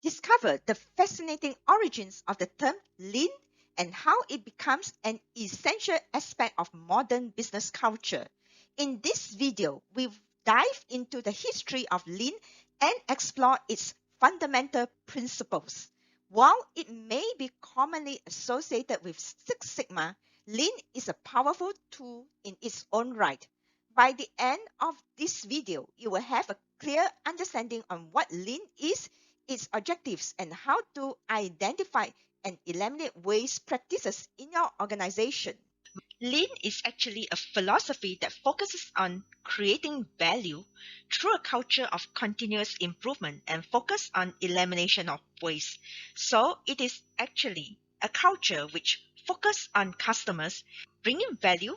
Discover the fascinating origins of the term lean and how it becomes an essential aspect of modern business culture. In this video, we dive into the history of lean and explore its fundamental principles. While it may be commonly associated with Six Sigma, lean is a powerful tool in its own right. By the end of this video, you will have a clear understanding on what lean is, its objectives, and how to identify and eliminate waste practices in your organization. Lean is actually a philosophy that focuses on creating value through a culture of continuous improvement and focus on elimination of waste. So it is actually a culture which focuses on customers, bringing value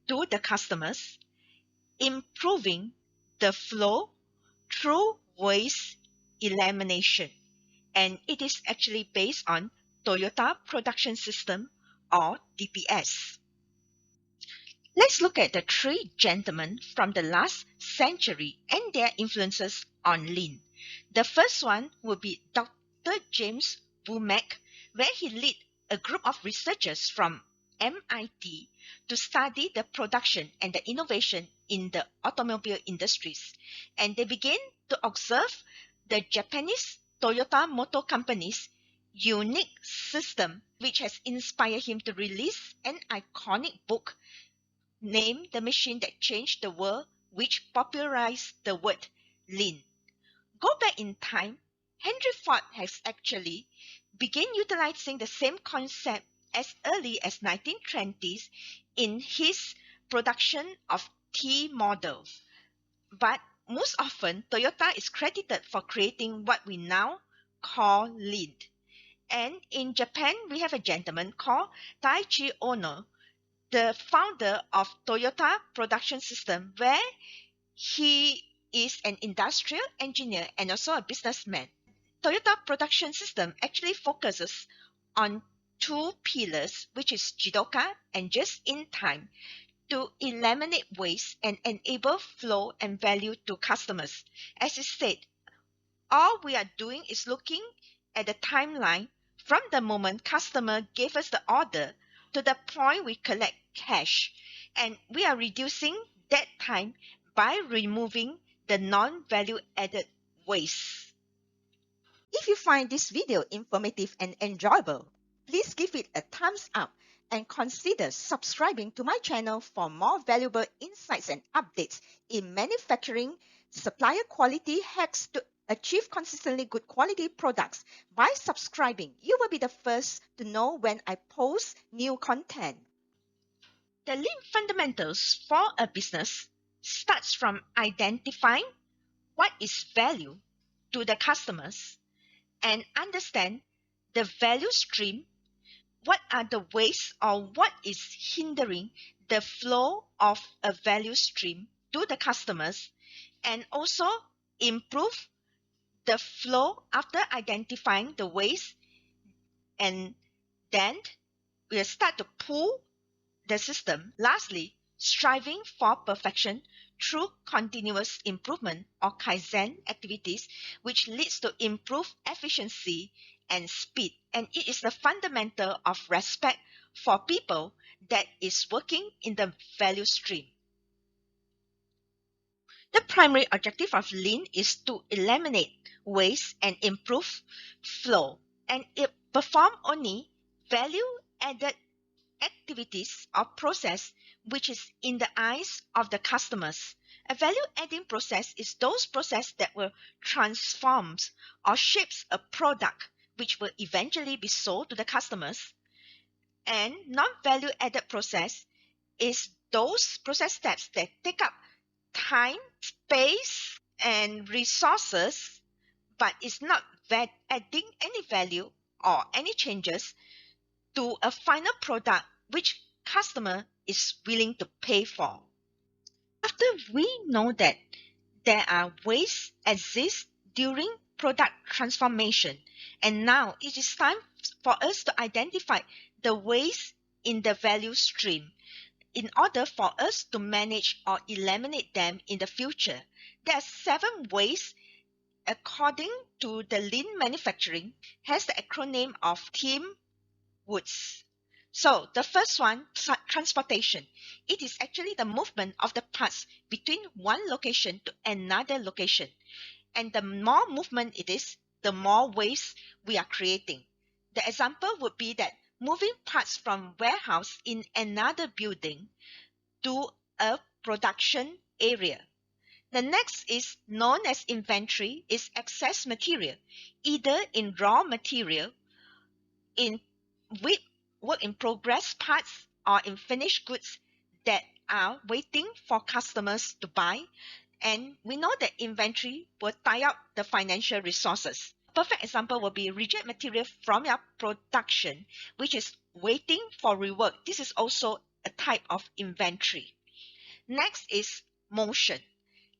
to the customers, improving the flow through waste elimination. And it is actually based on Toyota Production System or TPS. Let's look at the three gentlemen from the last century and their influences on lean. The first one would be Dr. James Womack, where he led a group of researchers from MIT to study the production and the innovation in the automobile industries. And they began to observe the Japanese Toyota Motor Company's unique system, which has inspired him to release an iconic book named The Machine That Changed the World, which popularized the word lean. Go back in time, Henry Ford has actually begun utilizing the same concept as early as 1920s in his production of T models. But most often, Toyota is credited for creating what we now call lean. And in Japan, we have a gentleman called Taiichi Ohno, the founder of Toyota Production System, where he is an industrial engineer and also a businessman. Toyota Production System actually focuses on two pillars, which is Jidoka and just in time, to eliminate waste and enable flow and value to customers. As I said, all we are doing is looking at the timeline from the moment customer gave us the order to the point we collect cash, and we are reducing that time by removing the non-value added waste. If you find this video informative and enjoyable, please give it a thumbs up and consider subscribing to my channel for more valuable insights and updates in manufacturing, supplier quality hacks to achieve consistently good quality products. By subscribing, you will be the first to know when I post new content. The lean fundamentals for a business starts from identifying what is value to the customers and understand the value stream, what are the ways or what is hindering the flow of a value stream to the customers, and also improve the flow after identifying the ways, and then we'll start to pull the system. Lastly, striving for perfection through continuous improvement or Kaizen activities, which leads to improved efficiency and speed. And it is the fundamental of respect for people that is working in the value stream. The primary objective of lean is to eliminate waste and improve flow, and it perform only value added activities or process which is in the eyes of the customers. A value adding process is those process that will transform or shapes a product which will eventually be sold to the customers. And non-value added process is those process steps that take up time, space, and resources, but it's not adding any value or any changes to a final product which customer is willing to pay for. After we know that there are waste exist during product transformation, and now it is time for us to identify the waste in the value stream in order for us to manage or eliminate them in the future. There are 7 ways according to the lean manufacturing, has the acronym of Team Woods. So the first one, transportation. It is actually the movement of the parts between one location to another location. And the more movement it is, the more waste we are creating. The example would be that moving parts from warehouse in another building to a production area. The next is known as inventory, is excess material, either in raw material, in with work in progress parts, or in finished goods that are waiting for customers to buy. And we know that inventory will tie up the financial resources. Perfect example will be reject material from your production, which is waiting for rework. This is also a type of inventory. Next is motion.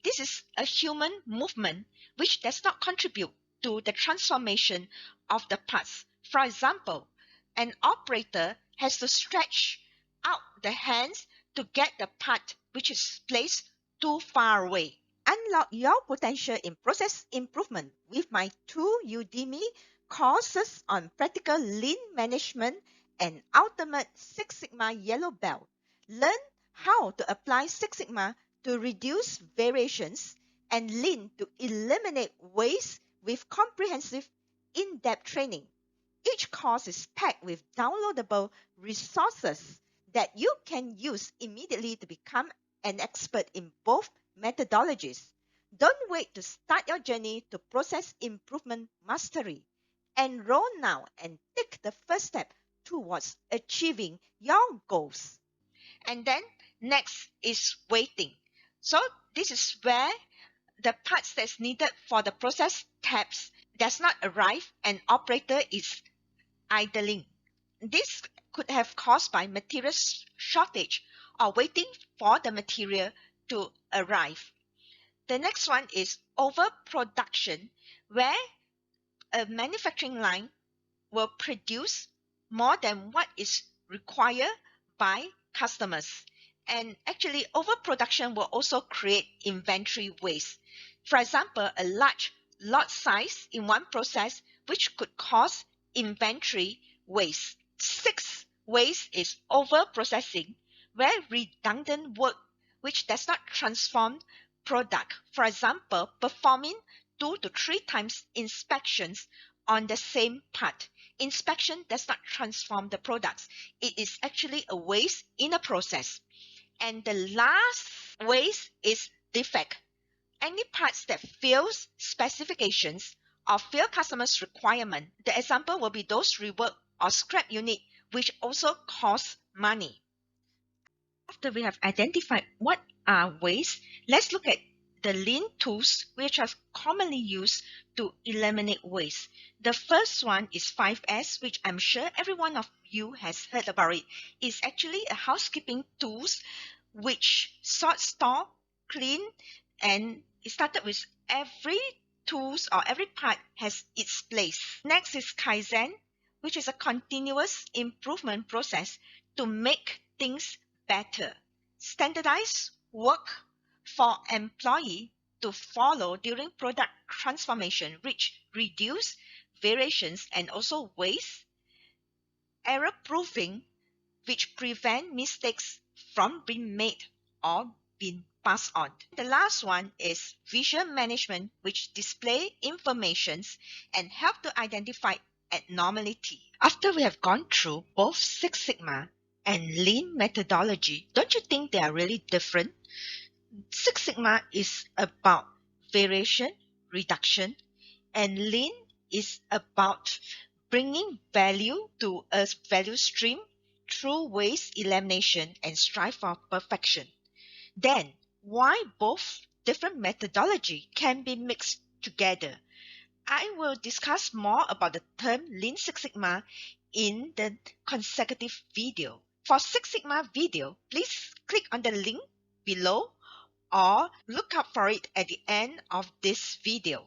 This is a human movement which does not contribute to the transformation of the parts. For example, an operator has to stretch out the hands to get the part which is placed too far away. Unlock your potential in process improvement with my 2 Udemy courses on practical lean management and ultimate Six Sigma yellow belt. Learn how to apply Six Sigma to reduce variations and lean to eliminate waste with comprehensive in-depth training. Each course is packed with downloadable resources that you can use immediately to become an expert in both methodologies. Don't wait to start your journey to process improvement mastery. Enroll now and take the first step towards achieving your goals. And then next is waiting. So this is where the parts that's needed for the process steps does not arrive and operator is idling. This could have caused by material shortage or waiting for the material to arrive. The next one is overproduction, where a manufacturing line will produce more than what is required by customers. And actually, overproduction will also create inventory waste. For example, a large lot size in one process, which could cause inventory waste. Sixth waste is overprocessing, where redundant work which does not transform product. For example, performing 2 to 3 times inspections on the same part. Inspection does not transform the products. It is actually a waste in a process. And the last waste is defect. Any parts that fails specifications or fail customers' requirement. The example will be those rework or scrap unit, which also cost money. After we have identified what are waste, let's look at the lean tools which are commonly used to eliminate waste. The first one is 5S, which I'm sure every one of you has heard about it. It's actually a housekeeping tools which sort, store, clean, and it started with every tools or every part has its place. Next is Kaizen, which is a continuous improvement process to make things better. Standardized work for employee to follow during product transformation, which reduce variations and also waste. Error proofing, which prevent mistakes from being made or being passed on. The last one is visual management, which display informations and help to identify abnormality. After we have gone through both Six Sigma and Lean methodology, don't you think they are really different? Six Sigma is about variation, reduction, and Lean is about bringing value to a value stream through waste elimination and strive for perfection. Then, why both different methodology can be mixed together? I will discuss more about the term Lean Six Sigma in the consecutive video. For Six Sigma video, please click on the link below or look up for it at the end of this video.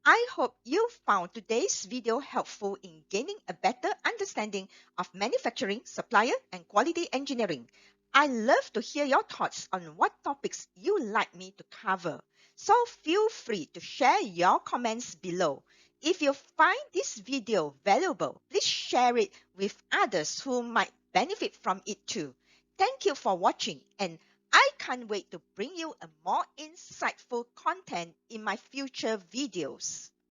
I hope you found today's video helpful in gaining a better understanding of manufacturing, supplier, and quality engineering. I love to hear your thoughts on what topics you like me to cover. So feel free to share your comments below. If you find this video valuable, please share it with others who might benefit from it too. Thank you for watching, and I can't wait to bring you a more insightful content in my future videos.